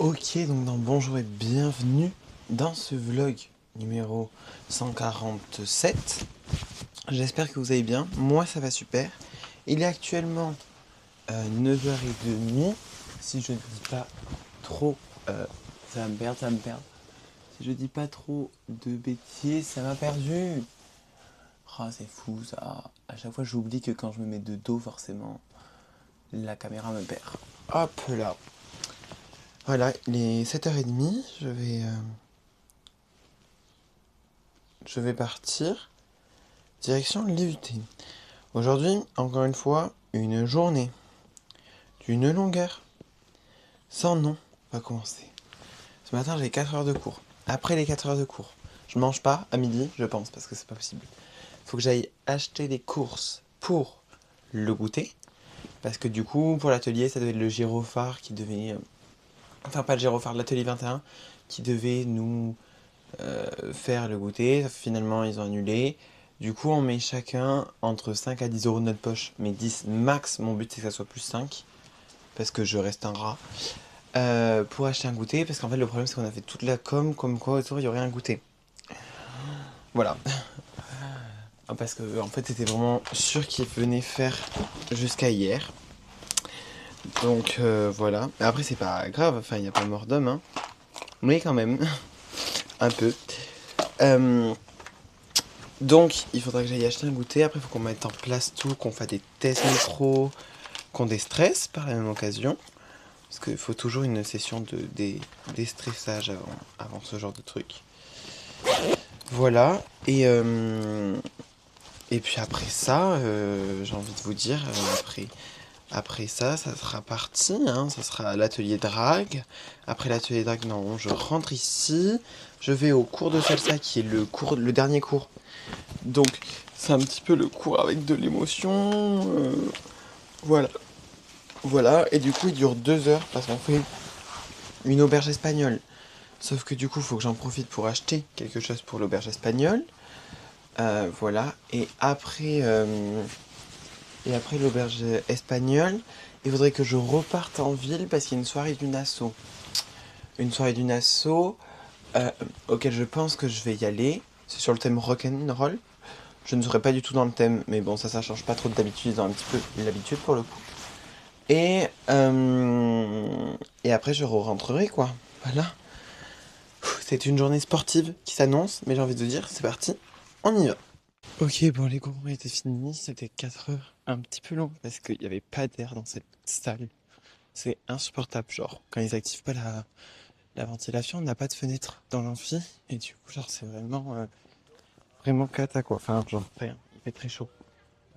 Ok, donc bonjour et bienvenue dans ce vlog numéro 147. J'espère que vous allez bien, moi ça va super. Il est actuellement 9h30, si je ne dis pas trop... ça va me perdre. Si je dis pas trop de bêtises, ça m'a perdu. Ah, c'est fou ça. À chaque fois j'oublie que quand je me mets de dos, forcément, la caméra me perd. Hop là. Voilà, il est 7h30, je vais partir direction l'IUT. Aujourd'hui, encore une fois, une journée d'une longueur sans nom va commencer. Ce matin, j'ai 4 heures de cours. Après les 4 heures de cours, je mange pas à midi, je pense, parce que c'est pas possible. Faut que j'aille acheter des courses pour le goûter, parce que du coup, pour l'atelier, ça devait être le gyrophare qui devait... Enfin, pas le gyrophare, l'atelier 21, qui devait nous faire le goûter. Finalement, ils ont annulé. Du coup, on met chacun entre 5 à 10 euros de notre poche, mais 10 max. Mon but, c'est que ça soit plus 5, parce que je reste un rat. Pour acheter un goûter, parce qu'en fait, le problème, c'est qu'on a fait toute la com, comme quoi autour, il y aurait un goûter. Voilà. Parce que, en fait, c'était vraiment sûr qu'ils venaient faire jusqu'à hier. Donc, voilà. Après, c'est pas grave, enfin, il n'y a pas mort d'homme, hein. Mais quand même, un peu. Donc, il faudra que j'aille acheter un goûter. Après, il faut qu'on mette en place tout, qu'on fasse des tests micro, qu'on déstresse par la même occasion. Parce qu'il faut toujours une session de déstressage avant ce genre de truc. Voilà. Et puis après ça, j'ai envie de vous dire, après ça, ça sera parti, hein, ça sera l'atelier drague. Après l'atelier drague, non, je rentre ici. Je vais au cours de salsa qui est le dernier cours. Donc, c'est un petit peu le cours avec de l'émotion. Voilà. Voilà, et du coup, il dure 2 heures parce qu'on fait une auberge espagnole. Sauf que du coup, il faut que j'en profite pour acheter quelque chose pour l'auberge espagnole. Voilà, et après l'auberge espagnole, il faudrait que je reparte en ville parce qu'il y a une soirée d'une asso. Une soirée d'une asso auquel je pense que je vais y aller. C'est sur le thème rock'n'roll. Je ne serai pas du tout dans le thème, mais bon, ça change pas trop d'habitude, dans un petit peu l'habitude pour le coup. Et après, je rentrerai, quoi. Voilà. C'est une journée sportive qui s'annonce, mais j'ai envie de dire, c'est parti, on y va. Ok, bon, les cours ont été finis, c'était 4 heures, un petit peu long, parce qu'il n'y avait pas d'air dans cette salle. C'est insupportable, genre, quand ils activent pas la ventilation, on n'a pas de fenêtre dans l'amphi, et du coup, genre, c'est vraiment cata, quoi. Enfin, genre, rien, il fait très chaud.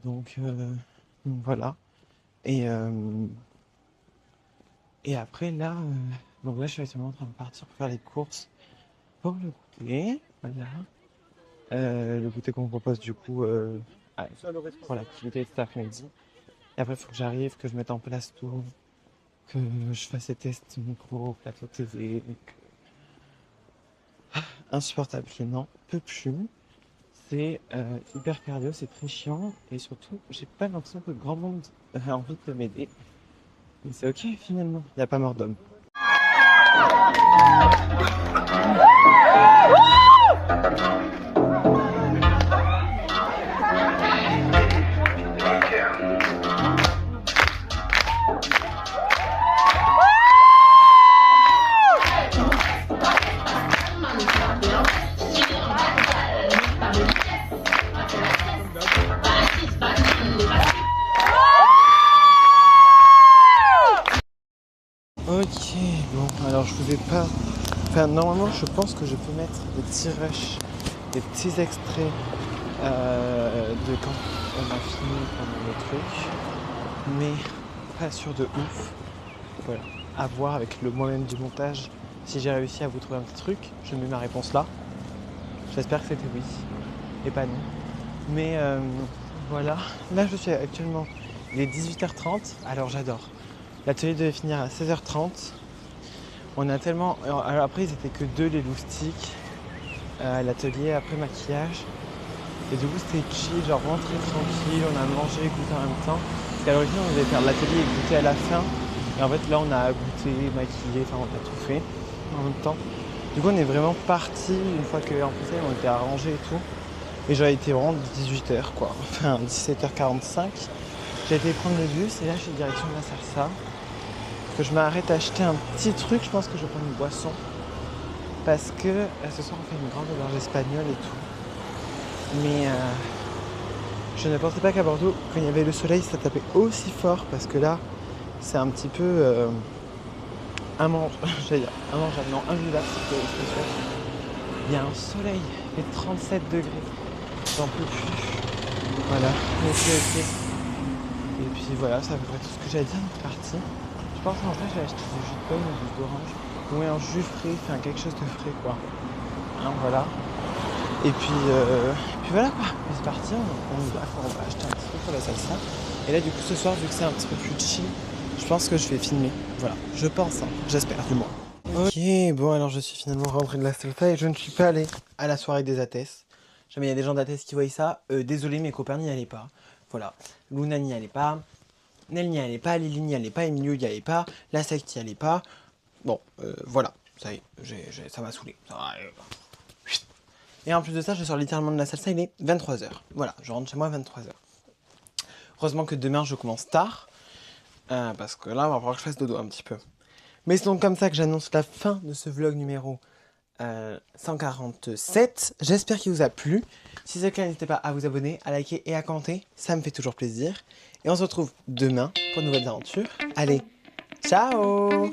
Donc voilà. Et, et après, là, donc là, je suis actuellement en train de partir pour faire les courses pour le goûter. Voilà. Le goûter qu'on me propose, du coup, pour l'activité de cet après-midi. Et après, il faut que j'arrive, que je mette en place tout, que je fasse les tests micro, plateau TV. Insupportable, je n'en peux plus. C'est hyper cardio, c'est très chiant. Et surtout, j'ai pas l'impression que grand monde a envie de m'aider. Mais c'est ok finalement, il n'y a pas mort d'homme. Ok, bon, alors je vous ai pas... Enfin, normalement, je pense que je peux mettre des petits rushs, des petits extraits de quand on a fini pendant le truc, mais pas sûr de ouf. Voilà, à voir avec le moyen du montage. Si j'ai réussi à vous trouver un petit truc, je mets ma réponse là. J'espère que c'était oui, et pas non. Mais voilà, là je suis actuellement, il est 18h30, alors j'adore. L'atelier devait finir à 16h30. On a tellement... Alors après, ils étaient que 2 les loustiques. L'atelier, après maquillage. Et du coup, c'était chill, genre vraiment très tranquille. On a mangé, goûté en même temps. Parce qu'à l'origine, on devait faire l'atelier et goûter à la fin. Et en fait, là, on a goûté, maquillé, enfin, on a tout fait en même temps. Du coup, on est vraiment parti une fois qu'en français, on était arrangé et tout. Et j'aurais été vraiment 18h, quoi. Enfin, 17h45. J'ai été prendre le bus et là, je suis direction de la Salsa. Que je m'arrête à acheter un petit truc. Je pense que je vais prendre une boisson. Parce que ce soir, on fait une grande auberge espagnole et tout. Mais je ne pensais pas qu'à Bordeaux, quand il y avait le soleil, ça tapait aussi fort. Parce que là, c'est un petit peu j'allais dire immangeable, non, invivable, c'est ce que je fais. Il y a un soleil, il fait 37 degrés. J'en peux plus. Voilà, ok. Et puis voilà, c'est à peu près tout ce que j'allais dire, notre partie. Je pense qu'en vrai, j'ai acheté du jus de pomme ou du jus d'orange. Ou un jus frais, enfin quelque chose de frais, quoi. Hein, voilà. Et puis voilà, quoi. Et c'est parti, on va acheter un petit peu pour la salsa. Et là, du coup, ce soir, vu que c'est un petit peu plus chill, je pense que je vais filmer. Voilà, je pense, hein. J'espère, du moins. Ok, bon, alors je suis finalement rentré de la salsa et je ne suis pas allé à la soirée des Athès. Jamais il y a des gens d'Athès qui voient ça. Désolé, mes copains n'y allaient pas. Voilà. Luna n'y allait pas. Nel n'y allait pas. Lily n'y allait pas. Emilio n'y allait pas. La secte n'y allait pas. Bon, voilà. Ça y est, ça m'a saoulé. Et en plus de ça, je sors littéralement de la salsa, il est 23h. Voilà, je rentre chez moi à 23h. Heureusement que demain, je commence tard. Parce que là, il va falloir que je fasse dodo un petit peu. Mais c'est donc comme ça que j'annonce la fin de ce vlog numéro 147. J'espère qu'il vous a plu. Si c'est le cas, n'hésitez pas à vous abonner, à liker et à commenter. Ça me fait toujours plaisir. Et on se retrouve demain pour de nouvelles aventures. Allez, ciao!